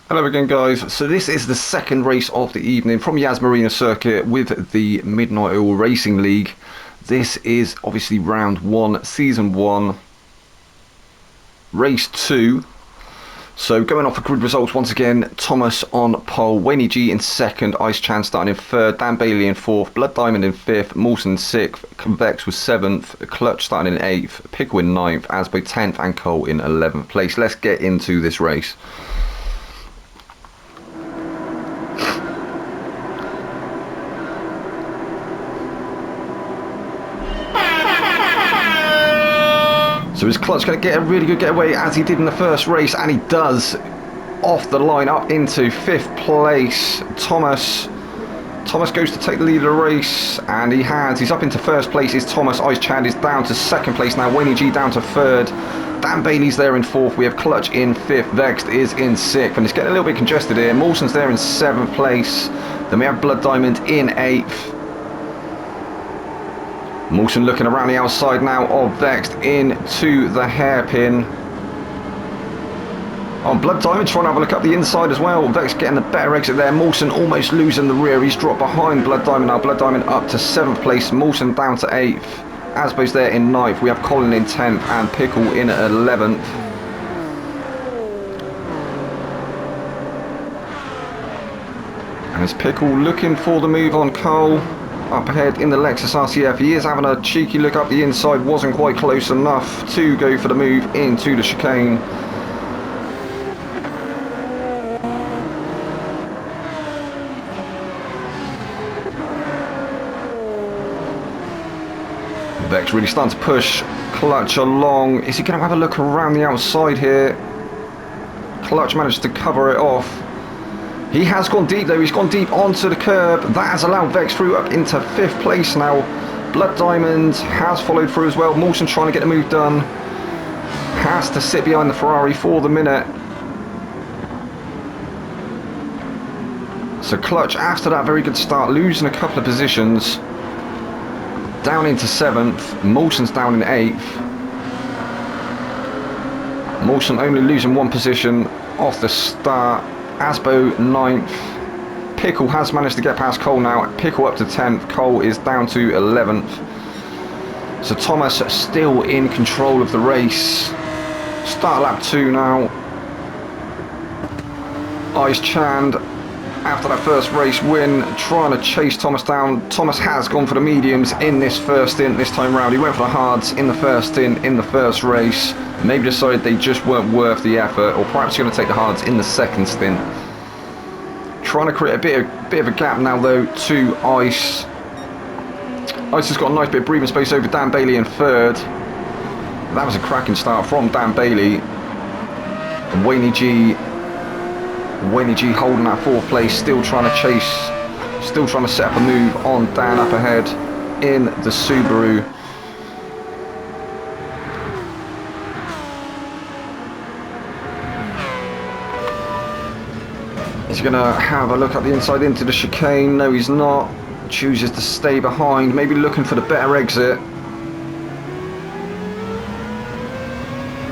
Hello again, guys. So this is the second race of the evening from Yas Marina circuit with the Midnight Oil Racing League. This is obviously round 1, season 1, race 2. So going off the grid results once again, Thomas on pole, Wayne G in second, Ice Chan starting in third, Dan Bailey in fourth, Blood Diamond in fifth, Mawson in sixth, Convex was seventh, Clutch starting in eighth, Pickle in ninth, Asbo 10th and Cole in 11th place. Let's get into this race. So is Clutch going to get a really good getaway as he did in the first race? And he does. Off the line up into 5th place. Thomas goes to take the lead of the race, and he has. He's up into 1st place is Thomas. Ice Chad is down to 2nd place now. Wayne G down to 3rd. Dan Bailey's there in 4th. We have Clutch in 5th. Vexed is in 6th. And it's getting a little bit congested here. Mawson's there in 7th place. Then we have Blood Diamond in 8th. Mawson looking around the outside now of Vexed into the hairpin. Oh, Blood Diamond trying to have a look up the inside as well. Vexed getting the better exit there. Mawson almost losing the rear. He's dropped behind Blood Diamond now. Blood Diamond up to 7th place. Mawson down to 8th. Asbo's there in 9th. We have Colin in 10th and Pickle in 11th. And it's Pickle looking for the move on Cole. Up ahead in the Lexus RCF, he is having a cheeky look up the inside, wasn't quite close enough to go for the move into the chicane. Vex really starting to push Clutch along. Is he going to have a look around the outside here? Clutch managed to cover it off. He has gone deep though, he's gone deep onto the curb. That has allowed Vex through up into 5th place now. Blood Diamond has followed through as well. Mawson trying to get the move done. Has to sit behind the Ferrari for the minute. So Clutch, after that very good start, losing a couple of positions. Down into 7th. Mawson's down in 8th. Mawson only losing 1 position off the start. Asbo 9th. Pickle has managed to get past Cole now. Pickle up to 10th. Cole is down to 11th. So Thomas still in control of the race. Start lap 2 now. Ice Chand, after that first race win, trying to chase Thomas down. Thomas has gone for the mediums in this first stint this time round. He went for the hards in the first stint in the first race. Maybe decided they just weren't worth the effort, or perhaps going to take the hards in the second stint. Trying to create a bit of a gap now though to Ice. Ice has got a nice bit of breathing space over Dan Bailey in 3rd. That was a cracking start from Dan Bailey. And Wayne G holding that 4th place, still trying to chase, still trying to set up a move on Dan up ahead in the Subaru. He's going to have a look at the inside into the chicane. No, he's not. Chooses to stay behind, maybe looking for the better exit.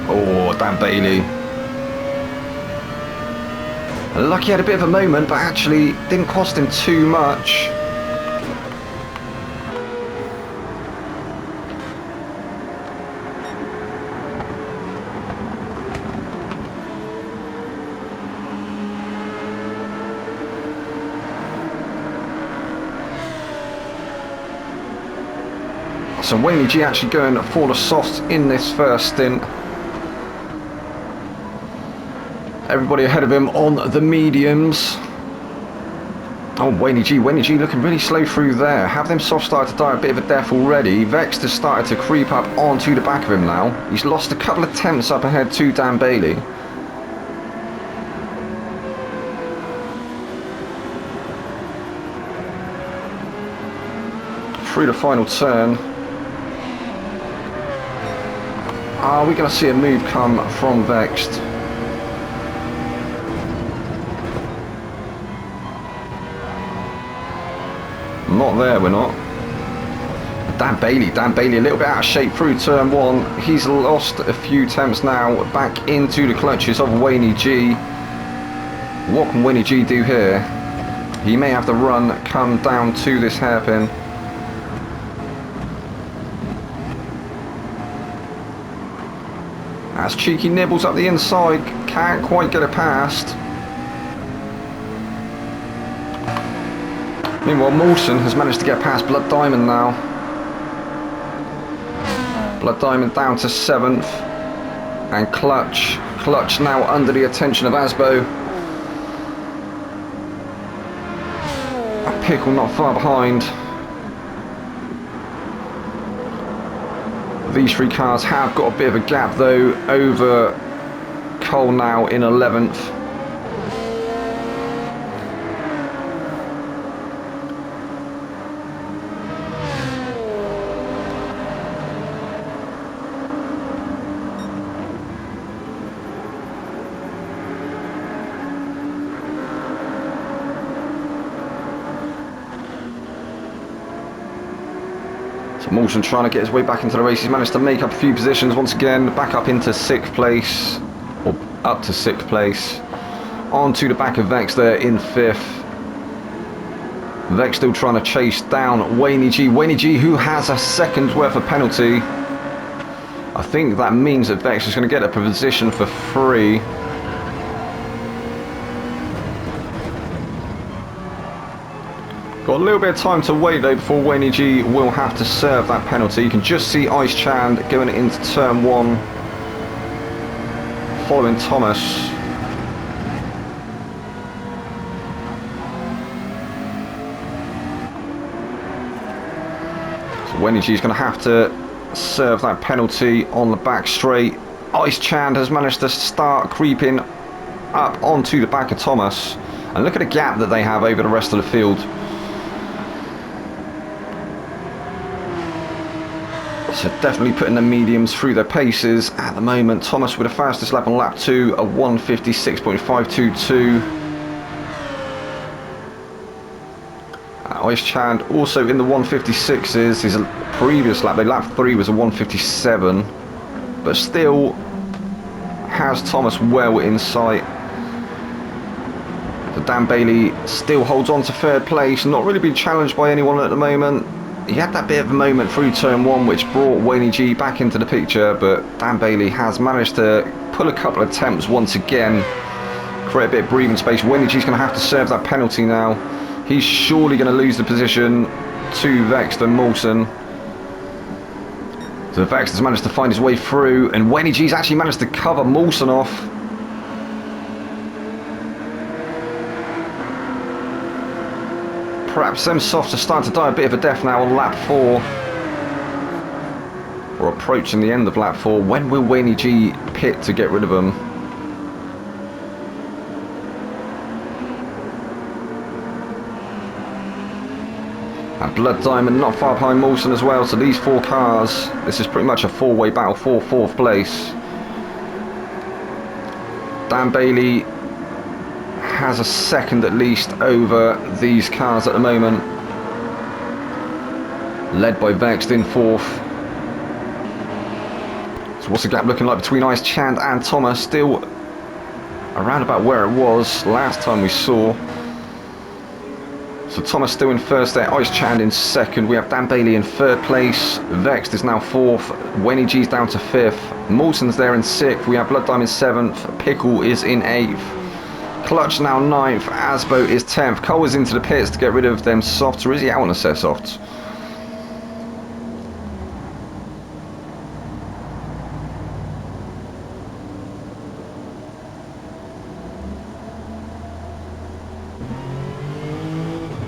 Oh, Dan Bailey. Lucky he had a bit of a moment, but actually didn't cost him too much. So Wayne G actually going for the softs in this first stint. Everybody ahead of him on the mediums. Oh, Wayne G looking really slow through there. Have them soft started to die a bit of a death already. Vex has started to creep up onto the back of him now. He's lost a couple of attempts up ahead to Dan Bailey. Through the final turn. Are we going to see a move come from Vexed? Not there, we're not. Dan Bailey a little bit out of shape through turn 1. He's lost a few attempts now back into the clutches of Wayne G. What can Winnie G do here? He may have the run come down to this hairpin. As Cheeky nibbles up the inside, can't quite get it past. Meanwhile, Mawson has managed to get past Blood Diamond now. Blood Diamond down to 7th. And Clutch now under the attention of Asbo. Pickle not far behind. These three cars have got a bit of a gap though over Cole now in 11th. So Mawson trying to get his way back into the race. He's managed to make up a few positions once again, back up into 6th place, or up to 6th place. On to the back of Vex there in 5th. Vex still trying to chase down Wayne G. Wayne G who has a second's worth of penalty. I think that means that Vex is going to get a position for free. Got a little bit of time to wait though before Wayne G will have to serve that penalty. You can just see Ice Chand going into turn 1, following Thomas. So Wayne G is going to have to serve that penalty on the back straight. Ice Chand has managed to start creeping up onto the back of Thomas. And look at the gap that they have over the rest of the field. So definitely putting the mediums through their paces at the moment. Thomas with the fastest lap on lap 2, a 1:56.522. Ice Chand also in the 1:56s. His previous lap, lap 3 was a 1:57, but still has Thomas well in sight. So Dan Bailey still holds on to 3rd place, not really being challenged by anyone at the moment. He had that bit of a moment through turn 1 which brought Wayne G back into the picture, but Dan Bailey has managed to pull a couple of attempts once again, create a bit of breathing space. Wayne G's going to have to serve that penalty now. He's surely going to lose the position to Vex and Mawson. So Vex has managed to find his way through, and Wayne G's actually managed to cover Mawson off. Perhaps them softs are starting to die a bit of a death now on lap 4. Or approaching the end of lap 4. When will Wayne G pit to get rid of them? And Blood Diamond not far behind Mawson as well. So these 4 cars, this is pretty much a 4-way battle for 4th place. Dan Bailey has a second at least over these cars at the moment, led by Vex in 4th. So what's the gap looking like between Ice Chand and Thomas? Still around about where it was last time we saw. So Thomas still in 1st there, Ice Chand in 2nd. We have Dan Bailey in 3rd place. Vex is now 4th. Wayne G's down to 5th. Mawson's there in 6th. We have Blood Diamond 7th. Pickle is in 8th. Clutch now 9th, Asbo is 10th. Cole is into the pits to get rid of them softs, or is he out on a set softs?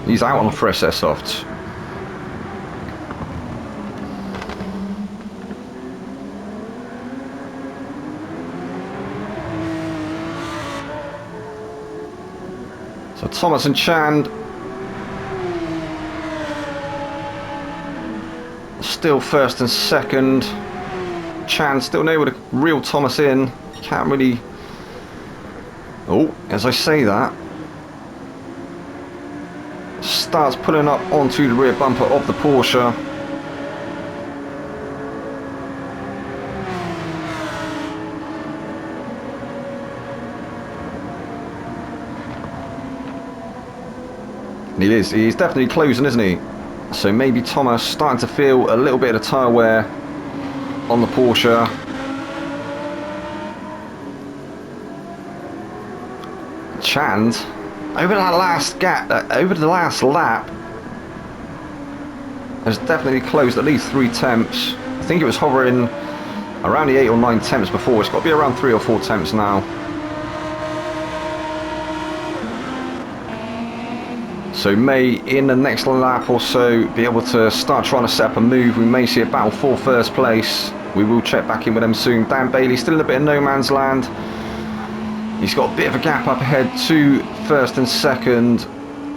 He's out on a fresh set softs. So Thomas and Chand still 1st and 2nd. Chand still able to reel Thomas in. Can't really... Oh, as I say that, starts pulling up onto the rear bumper of the Porsche. He is. He's definitely closing, isn't he? So maybe Thomas starting to feel a little bit of tyre wear on the Porsche. Chand, over that last gap, over the last lap, has definitely closed at least 3 temps. I think it was hovering around the 8 or 9 temps before. It's got to be around 3 or 4 temps now. So may, in the next lap or so, be able to start trying to set up a move. We may see a battle for first place. We will check back in with them soon. Dan Bailey still in a bit of no man's land. He's got a bit of a gap up ahead to first and second,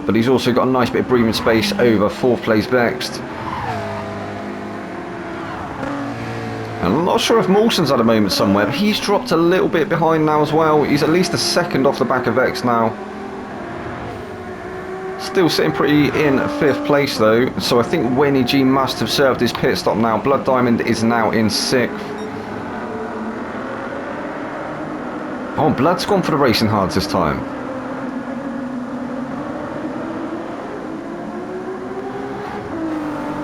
but he's also got a nice bit of breathing space over fourth place Vexed. And I'm not sure if Mawson's had a moment somewhere, but he's dropped a little bit behind now as well. He's at least a second off the back of Vexed now. Still sitting pretty in fifth place though, so I think Winnie G must have served his pit stop now. Blood Diamond is now in sixth. Oh, Blood's gone for the racing hards this time.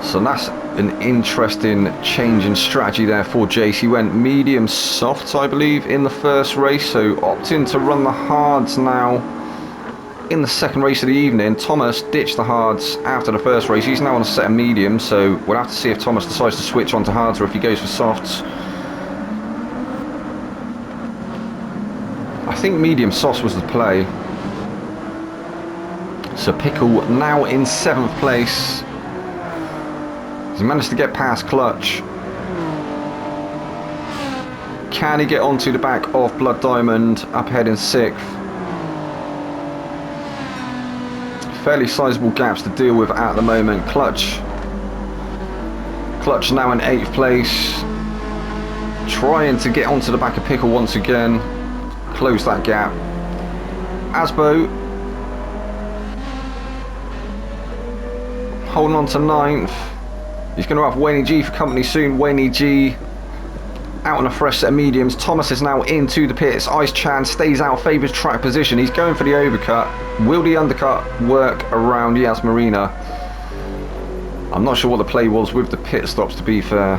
So that's an interesting change in strategy there for Jace. He went medium soft, I believe, in the first race, so opting to run the hards now in the second race of the evening. Thomas ditched the hards after the first race. He's now on a set of medium, so we'll have to see if Thomas decides to switch on to hards or if he goes for softs. I think medium softs was the play. So Pickle now in 7th place. He's managed to get past Clutch. Can he get onto the back of Blood Diamond up ahead in 6th? Fairly sizable gaps to deal with at the moment. Clutch now in 8th place. Trying to get onto the back of Pickle once again. Close that gap. Asbo holding on to 9th. He's going to have Wayne G for company soon. Wayne G out on a fresh set of mediums. Thomas is now into the pits. Ice Chan stays out, favours track position. He's going for the overcut. Will the undercut work around Yas Marina? I'm not sure what the play was with the pit stops, to be fair.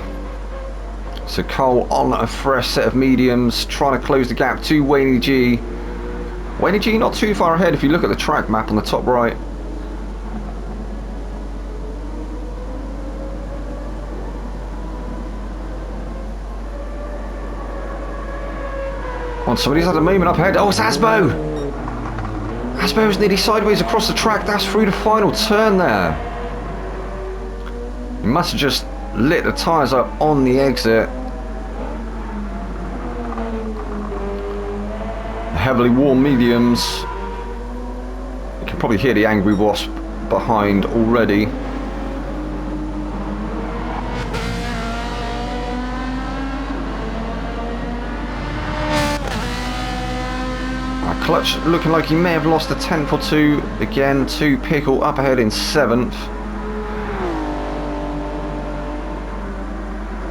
So Cole on a fresh set of mediums, trying to close the gap to Wayne G. Wayne G not too far ahead if you look at the track map on the top right. Somebody's had a moment up ahead. Oh, it's Asbo! Asbo was nearly sideways across the track. That's through the final turn there. He must have just lit the tyres up on the exit. Heavily worn mediums. You can probably hear the Angry Wasp behind already. Clutch looking like he may have lost a 10th or 2 again to Pickle up ahead in 7th.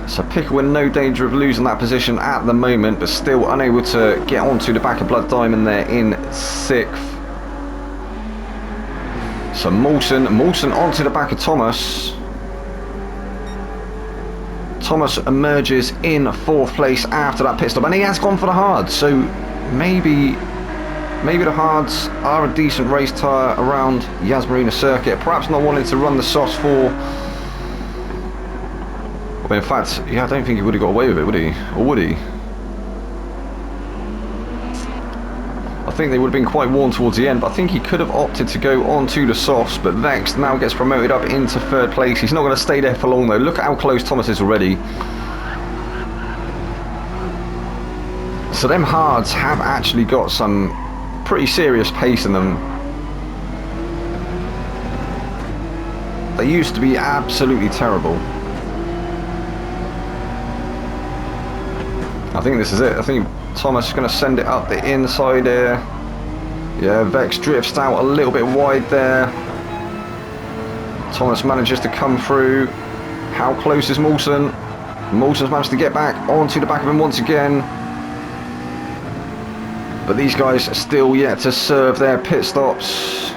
So Pickle in no danger of losing that position at the moment, but still unable to get onto the back of Blood Diamond there in 6th. So Mawson onto the back of Thomas. Thomas emerges in 4th place after that pit stop, and he has gone for the hard, so maybe the hards are a decent race tyre around Yas Marina circuit. Perhaps not wanting to run the softs for... Well, in fact, yeah, I don't think he would have got away with it, would he? Or would he? I think they would have been quite worn towards the end, but I think he could have opted to go on to the softs. But Vexed now gets promoted up into 3rd place. He's not going to stay there for long though. Look at how close Thomas is already. So them hards have actually got some pretty serious pace in them. They used to be absolutely terrible. I think this is it. I think Thomas is going to send it up the inside here. Yeah, Vex drifts out a little bit wide there. Thomas manages to come through. How close is Mawson? Mawson's managed to get back onto the back of him once again. But these guys are still yet to serve their pit stops.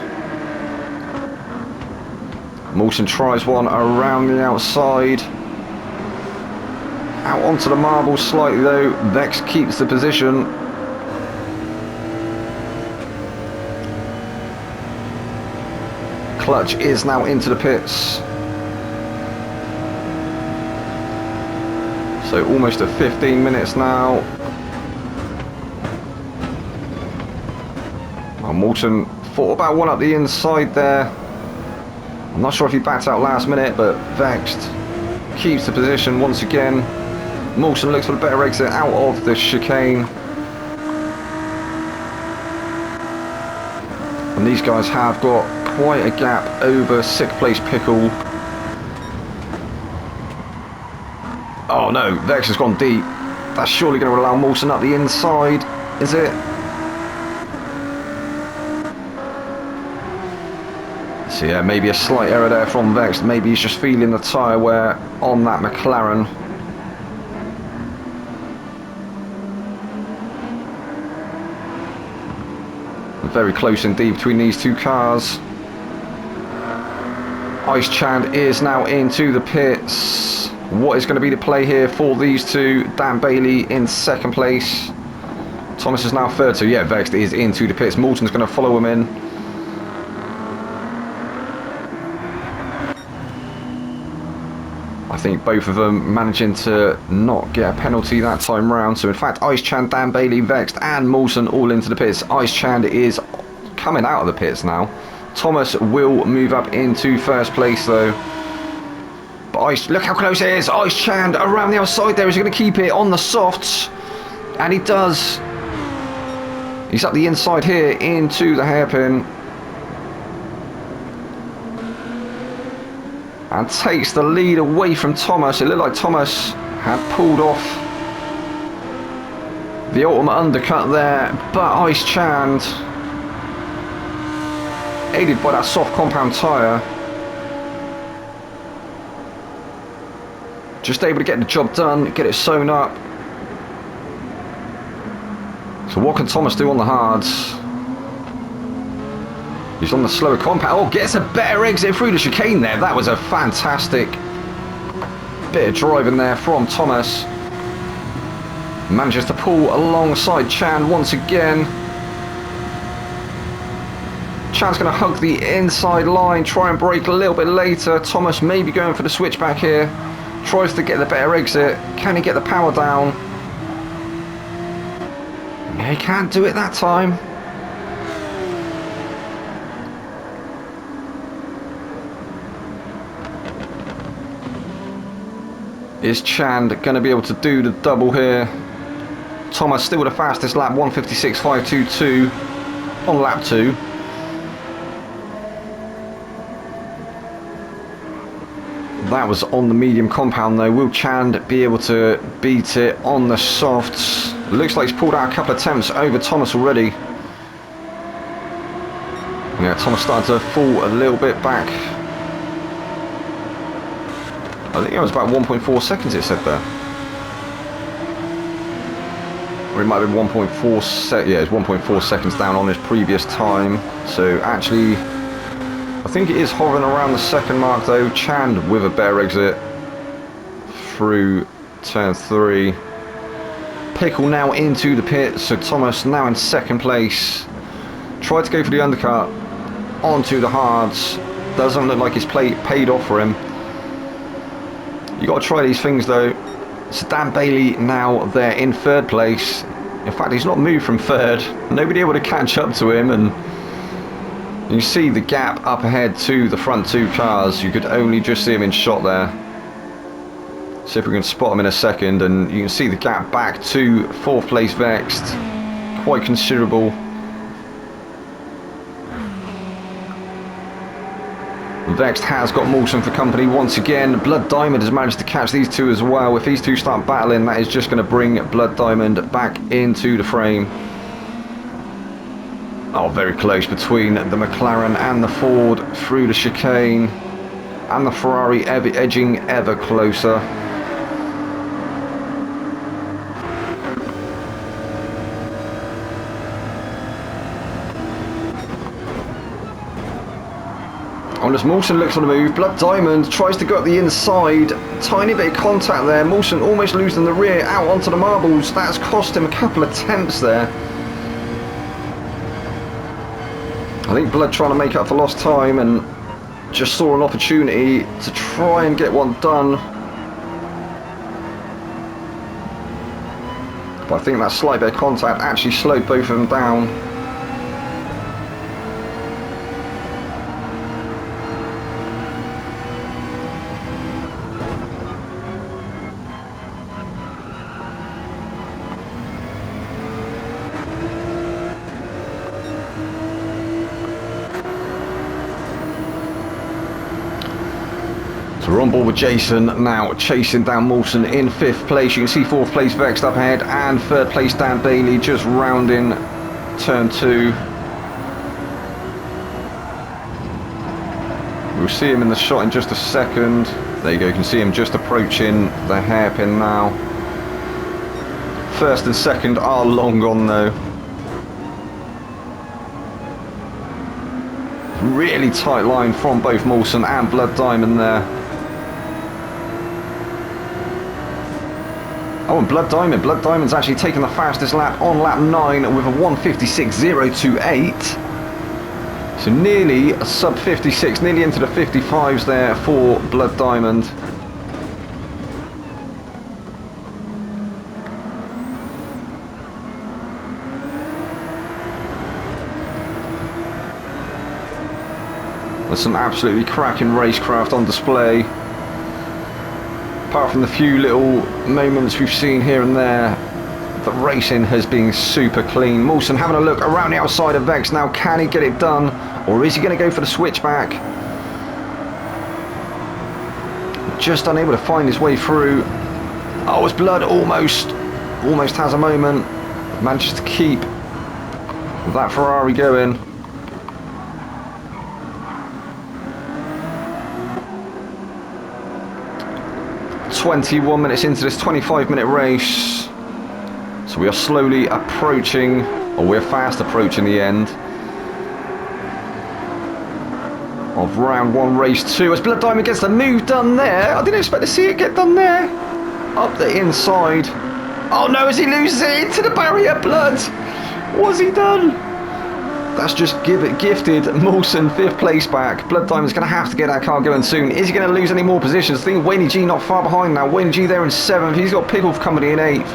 Mawson tries one around the outside. Out onto the marble slightly though. Vex keeps the position. Clutch is now into the pits. So almost at 15 minutes now. Well, Morton thought about one up the inside there. I'm not sure if he backed out last minute, but Vexed keeps the position once again. Morton looks for the better exit out of the chicane. And these guys have got quite a gap over 6th place Pickle. Oh no, Vex has gone deep. That's surely going to allow Morton up the inside, is it? So yeah, maybe a slight error there from Vex. Maybe he's just feeling the tyre wear on that McLaren. Very close indeed between these two cars. Ice Chand is now into the pits. What is going to be the play here for these two? Dan Bailey in 2nd place. Thomas is now 3rd, so yeah, Vex is into the pits. Morton's going to follow him in. I think both of them managing to not get a penalty that time round. So in fact, Ice Chand, Dan Bailey, Vexed and Mawson all into the pits. Ice Chand is coming out of the pits now. Thomas will move up into 1st place though. But Ice, look how close it is. Ice Chand around the outside there. Is he going to keep it on the softs? And he does. He's up the inside here into the hairpin. And takes the lead away from Thomas. It looked like Thomas had pulled off the ultimate undercut there, but Ice Chand, aided by that soft compound tyre, just able to get the job done, get it sewn up. So what can Thomas do on the hards? He's on the slower compound. Oh, gets a better exit through the chicane there. That was a fantastic bit of driving there from Thomas. Manages to pull alongside Chan once again. Chan's going to hug the inside line, try and brake a little bit later. Thomas maybe going for the switchback here. Tries to get the better exit. Can he get the power down? Yeah, he can't do it that time. Is Chand going to be able to do the double here? Thomas still the fastest lap, 1:56.522 on lap 2. That was on the medium compound though. Will Chand be able to beat it on the softs? Looks like he's pulled out a couple of attempts over Thomas already. Yeah, Thomas started to fall a little bit back. I think it was about 1.4 seconds it said there. Or it might have been 1.4 yeah, it's 1.4 seconds down on his previous time. So actually, I think it is hovering around the 2nd mark though. Chand with a better exit through turn 3. Pickle now into the pit, so Thomas now in 2nd place. Tried to go for the undercut onto the hards. Doesn't look like it's paid off for him. You got to try these things though. So Dan Bailey now there in 3rd place. In fact, he's not moved from 3rd. Nobody able to catch up to him, and you see the gap up ahead to the front 2 cars. You could only just see him in shot there. See if we can spot him in a second, and you can see the gap back to 4th place Vexed. Quite considerable. Vexed has got Mawson for company once again. Blood Diamond has managed to catch these two as well. If these two start battling, that is just going to bring Blood Diamond back into the frame. Oh, very close between the McLaren and the Ford through the chicane. And the Ferrari edging ever closer. And as Mawson looks on the move, Blood Diamond tries to go up the inside. Tiny bit of contact there. Mawson almost losing the rear out onto the marbles. That's cost him a couple of attempts there. I think Blood trying to make up for lost time and just saw an opportunity to try and get one done. But I think that slight bit of contact actually slowed both of them down. We're on board with Jason now, chasing down Mawson in 5th place. You can see 4th place Vexed up ahead, and 3rd place Dan Bailey just rounding turn 2. We'll see him in the shot in just a second. There you go, you can see him just approaching the hairpin now. 1st and 2nd are long gone though. Really tight line from both Mawson and Blood Diamond there. Oh, and Blood Diamond's actually taken the fastest lap on lap 9 with a 1:56.028. So nearly a sub 56, nearly into the 55s there for Blood Diamond. There's some absolutely cracking racecraft on display. Apart from the few little moments we've seen here and there, the racing has been super clean. Mawson having a look around the outside of Vex now. Can he get it done, or is he going to go for the switchback? Just unable to find his way through. Oh, it's Blood almost has a moment. Manages to keep that Ferrari going. 21 minutes into this 25-minute race, so we are slowly approaching, or we're fast approaching the end of round 1, race 2. As Blood Diamond gets the move done there. I didn't expect to see it get done there. Up the inside. Oh no, as he loses it into the barrier. Blood, what's he done? That's just gifted Mawson 5th place back. Blood Diamond's going to have to get that car going soon. Is he going to lose any more positions? I think Wayne G not far behind now. Wayne G there in 7th. He's got Pickle Company in 8th.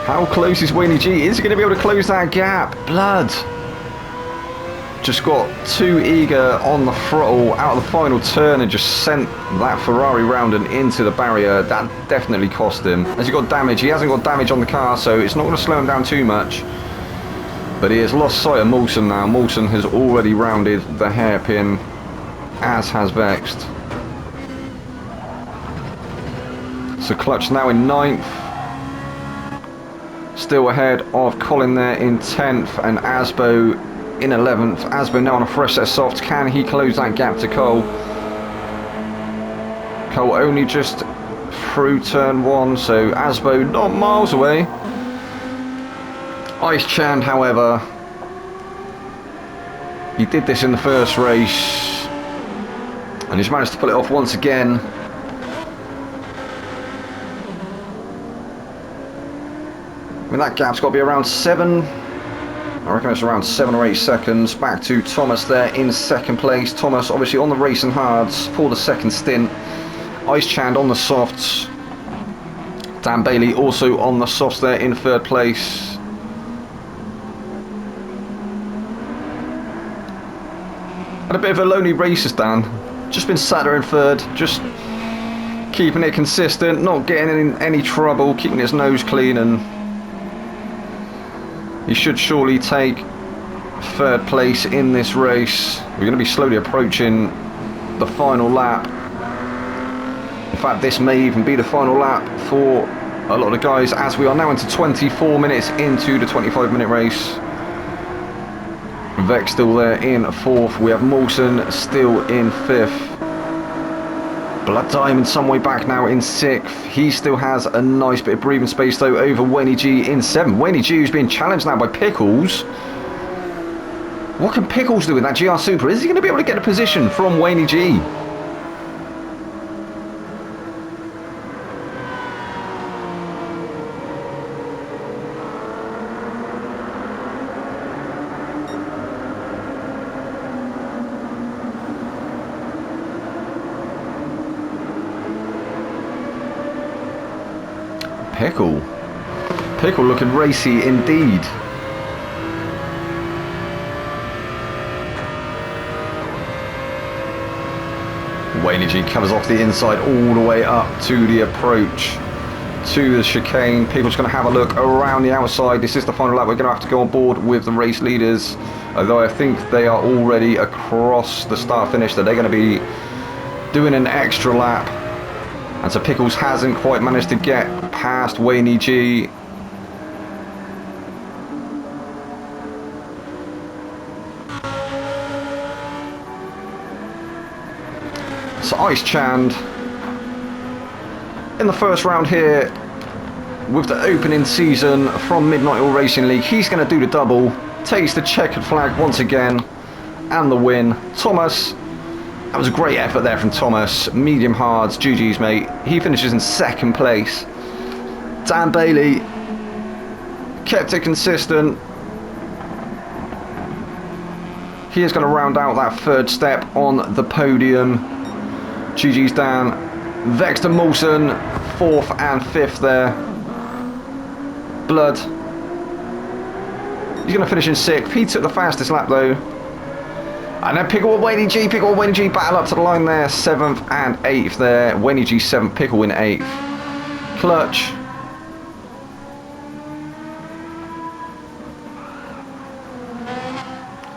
How close is Wayne G? Is he going to be able to close that gap? Blood just got too eager on the throttle out of the final turn and just sent that Ferrari round and into the barrier. That definitely cost him. Has he got damage? He hasn't got damage on the car, so it's not going to slow him down too much. But he has lost sight of Mawson now. Mawson has already rounded the hairpin, as has Vexed. So Clutch now in 9th. Still ahead of Colin there in 10th, and Asbo in 11th. Asbo now on a fresh set of softs. Can he close that gap to Cole? Cole only just through turn 1, so Asbo not miles away. Ice Chand, however, he did this in the first race and he's managed to pull it off once again. I mean, that gap's got to be around 7. I reckon it's around 7 or 8 seconds. Back to Thomas there in 2nd place. Thomas obviously on the racing hards for the 2nd stint. Ice Chand on the softs. Dan Bailey also on the softs there in 3rd place. Had a bit of a lonely race, Dan. Just been sat there in 3rd, just keeping it consistent, not getting in any trouble, keeping his nose clean, and he should surely take 3rd place in this race. We're going to be slowly approaching the final lap. In fact, this may even be the final lap for a lot of the guys, as we are now into 24 minutes into the 25-minute race. Vex still there in 4th. We have Mawson still in 5th. Blood Diamond some way back now in 6th. He still has a nice bit of breathing space though over Wayne G in 7th. Wayne G who's being challenged now by Pickles. What can Pickles do with that GR Super? Is he going to be able to get a position from Wayne G? Pickle looking racy indeed. Wayne G covers off the inside all the way up to the approach to the chicane. Pickle's going to have a look around the outside. This is the final lap. We're going to have to go on board with the race leaders, although I think they are already across the start finish, that they're going to be doing an extra lap. And so Pickles hasn't quite managed to get past Wayne G. So Ice Chand in the first round here with the opening season from Midnight Oil Racing League. He's going to do the double, takes the checkered flag once again and the win. Thomas, that was a great effort there from Thomas. Medium hards, GG's mate. He finishes in second place. Dan Bailey kept it consistent. He is going to round out that third step on the podium. GG's Dan. Vexter Molson, 4th and 5th there. Blood, he's going to finish in 6th. He took the fastest lap though. And then Pickle Wayne G, battle up to the line there. 7th and 8th there. Wayne G 7th, Pickle in 8th. Clutch.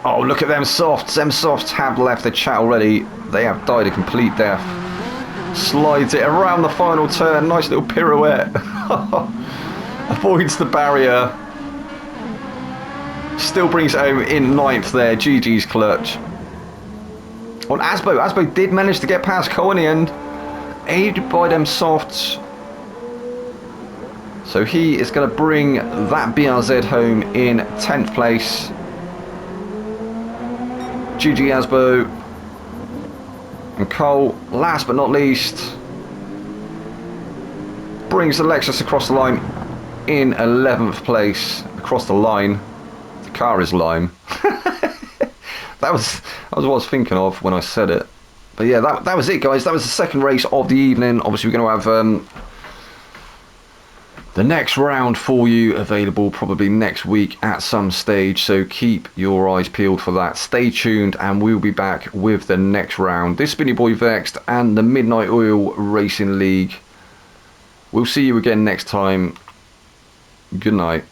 Oh, look at them softs. Them softs have left the chat already. They have died a complete death. Slides it around the final turn. Nice little pirouette. Avoids the barrier. Still brings it home in 9th there. GG's Clutch. On Asbo. Asbo did manage to get past Cole in the end. Aided by them softs. So he is going to bring that BRZ home in 10th place. GG Asbo. And Cole, last but not least, brings the Lexus across the line in 11th place. Across the line. The car is lime. That was what I was thinking of when I said it. But yeah, that was it, guys. That was the second race of the evening. Obviously, we're going to have the next round for you available probably next week at some stage. So keep your eyes peeled for that. Stay tuned, and we'll be back with the next round. This has been your boy Vexed and the Midnight Oil Racing League. We'll see you again next time. Good night.